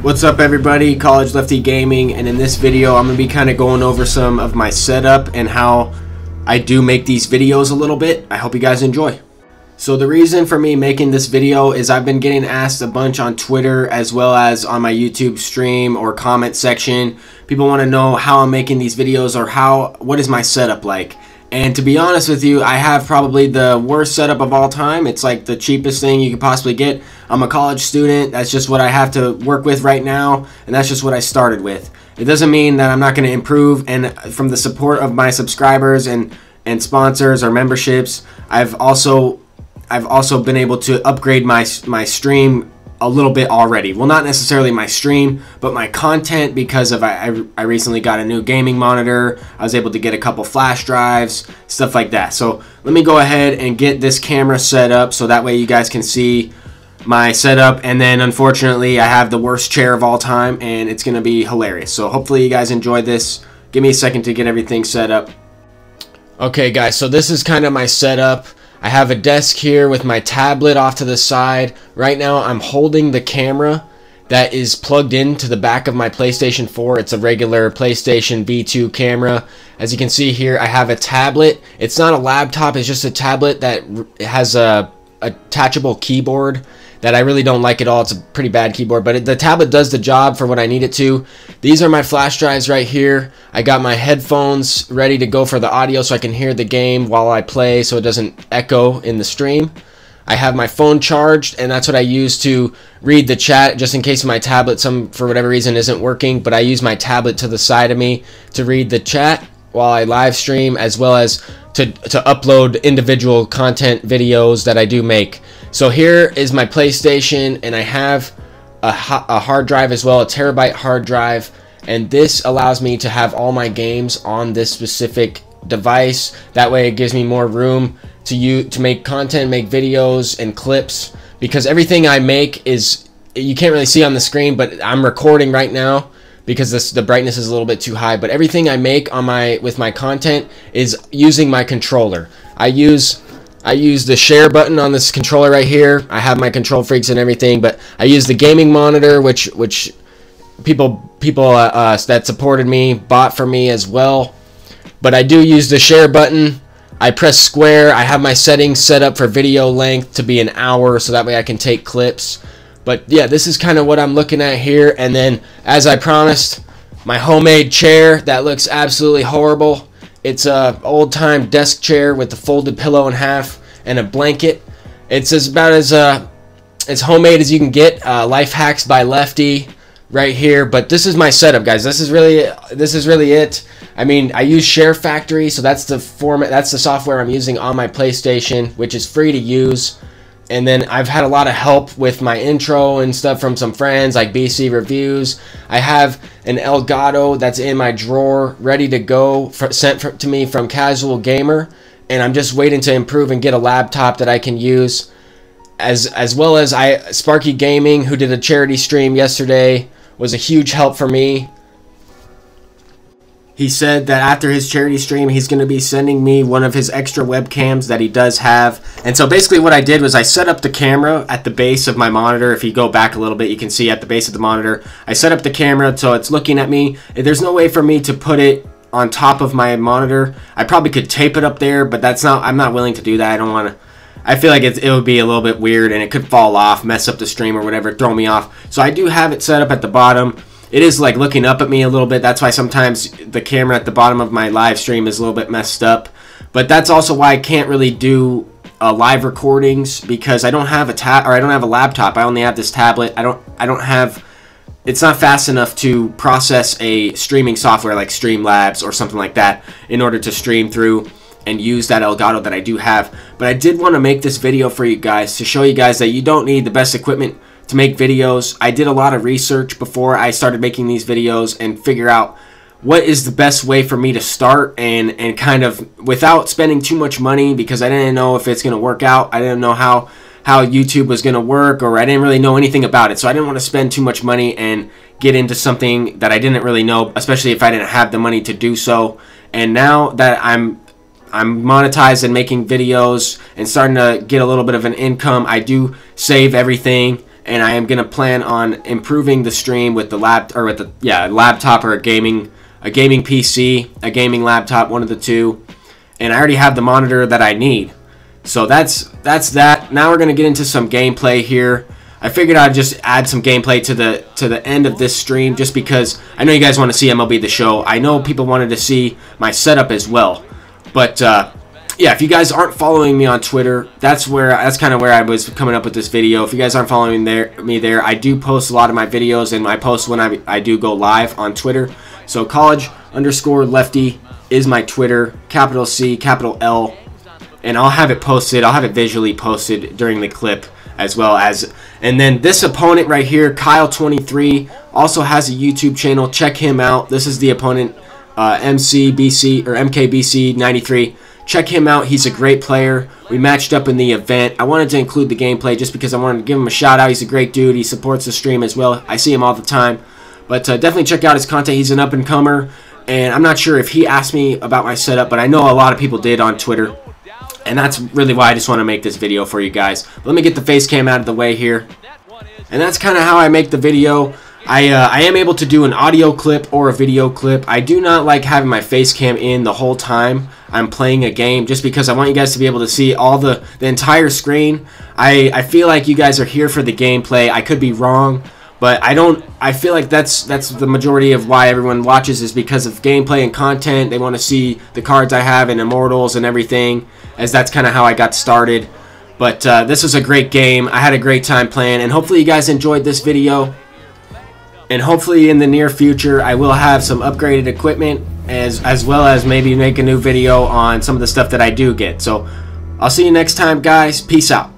What's up everybody, College Lefty Gaming, and in this video I'm going to be kind of going over some of my setup and how I do make these videos a little bit. I hope you guys enjoy. So the reason for me making this video is I've been getting asked a bunch on Twitter as well as on my YouTube stream or comment section. People want to know how I'm making these videos or what is my setup like. And to be honest with you, I have probably the worst setup of all time. It's like the cheapest thing you could possibly get. I'm a college student. That's just what I have to work with right now, and that's just what I started with. It doesn't mean that I'm not going to improve, and from the support of my subscribers and sponsors or memberships, I've also been able to upgrade my stream a little bit already. Well, not necessarily my stream, but my content, because of I recently got a new gaming monitor. I was able to get a couple flash drives, stuff like that. So let me go ahead and get this camera set up so that way you guys can see my setup. And then unfortunately I have the worst chair of all time, and it's gonna be hilarious. So hopefully you guys enjoyed this. Give me a second to get everything set up. Okay guys, so this is kind of my setup. I have a desk here with my tablet off to the side. Right now I'm holding the camera that is plugged into the back of my PlayStation 4. It's a regular PlayStation V2 camera. As you can see here, I have a tablet. It's not a laptop, it's just a tablet that has a attachable keyboard that I really don't like at all. It's a pretty bad keyboard, but the tablet does the job for what I need it to. These are my flash drives right here. I got my headphones ready to go for the audio so I can hear the game while I play so it doesn't echo in the stream. I have my phone charged, and that's what I use to read the chat just in case my tablet for whatever reason isn't working, but I use my tablet to the side of me to read the chat while I live stream, as well as to upload individual content videos that I do make. So here is my PlayStation, and I have a hard drive as well, a terabyte hard drive, and this allows me to have all my games on this specific device. That way it gives me more room to make content, make videos and clips, because everything I make is, you can't really see on the screen, but I'm recording right now because the brightness is a little bit too high, but everything I make on with my content is using my controller. I use the share button on this controller right here. I have my control freaks and everything, but I use the gaming monitor, which people that supported me bought for me as well. But I do use the share button. I press square. I have my settings set up for video length to be an hour, so that way I can take clips. But yeah, this is kind of what I'm looking at here. And then, as I promised, my homemade chair that looks absolutely horrible. It's a old-time desk chair with the folded pillow in half and a blanket. It's about as homemade as you can get. Life hacks by Lefty right here. But this is my setup, guys. This is really it. I mean, I use Share Factory, so that's the format. That's the software I'm using on my PlayStation, which is free to use. And then I've had a lot of help with my intro and stuff from some friends like BC Reviews. I have an Elgato that's in my drawer ready to go, sent to me from Casual Gamer, and I'm just waiting to improve and get a laptop that I can use. As well as Sparky Gaming, who did a charity stream yesterday, was a huge help for me. He said that after his charity stream, he's going to be sending me one of his extra webcams that he does have. And so basically what I did was I set up the camera at the base of my monitor. If you go back a little bit, you can see at the base of the monitor, I set up the camera so it's looking at me. There's no way for me to put it on top of my monitor. I probably could tape it up there, but I'm not willing to do that. I feel like it would be a little bit weird, and it could fall off, mess up the stream or whatever, throw me off. So I do have it set up at the bottom. It is like looking up at me a little bit. That's why sometimes the camera at the bottom of my live stream is a little bit messed up. But that's also why I can't really do live recordings, because I don't have I don't have a laptop. I only have this tablet. I don't have. It's not fast enough to process a streaming software like Streamlabs or something like that in order to stream through and use that Elgato that I do have. But I did want to make this video for you guys to show you guys that you don't need the best equipment to make videos. I did a lot of research before I started making these videos and figure out what is the best way for me to start and kind of without spending too much money, because I didn't know if it's going to work out. I didn't know how YouTube was going to work, or I didn't really know anything about it. So I didn't want to spend too much money and get into something that I didn't really know, especially if I didn't have the money to do so. And now that I'm monetized and making videos and starting to get a little bit of an income, I do save everything and I am gonna plan on improving the stream with the laptop or a gaming PC, a gaming laptop, one of the two. And I already have the monitor that I need. So that's that. Now we're gonna get into some gameplay here. I figured I'd just add some gameplay to the end of this stream, just because I know you guys want to see MLB The Show. I know people wanted to see my setup as well. But yeah, if you guys aren't following me on Twitter, that's kind of where I was coming up with this video. If you guys aren't following me there, I do post a lot of my videos, and I post when I do go live on Twitter. So college_lefty is my Twitter, capital C, capital L, and I'll have it posted. I'll have it visually posted during the clip as well as. And then this opponent right here, Kyle23, also has a YouTube channel. Check him out. This is the opponent, MKBC93. Check him out. He's a great player. We matched up in the event. I wanted to include the gameplay just because I wanted to give him a shout out. He's a great dude. He supports the stream as well. I see him all the time. But definitely check out his content. He's an up-and-comer. And I'm not sure if he asked me about my setup, but I know a lot of people did on Twitter. And that's really why I just want to make this video for you guys. Let me get the face cam out of the way here. And that's kind of how I make the video. I am able to do an audio clip or a video clip. I do not like having my face cam in the whole time I'm playing a game, just because I want you guys to be able to see all the entire screen. I feel like you guys are here for the gameplay. I could be wrong, but I feel like that's the majority of why everyone watches, is because of gameplay and content. They want to see the cards I have and Immortals and everything, as that's kind of how I got started. But this was a great game. I had a great time playing, and hopefully you guys enjoyed this video. And hopefully in the near future I will have some upgraded equipment, as well as maybe make a new video on some of the stuff that I do get. So I'll see you next time, guys. Peace out.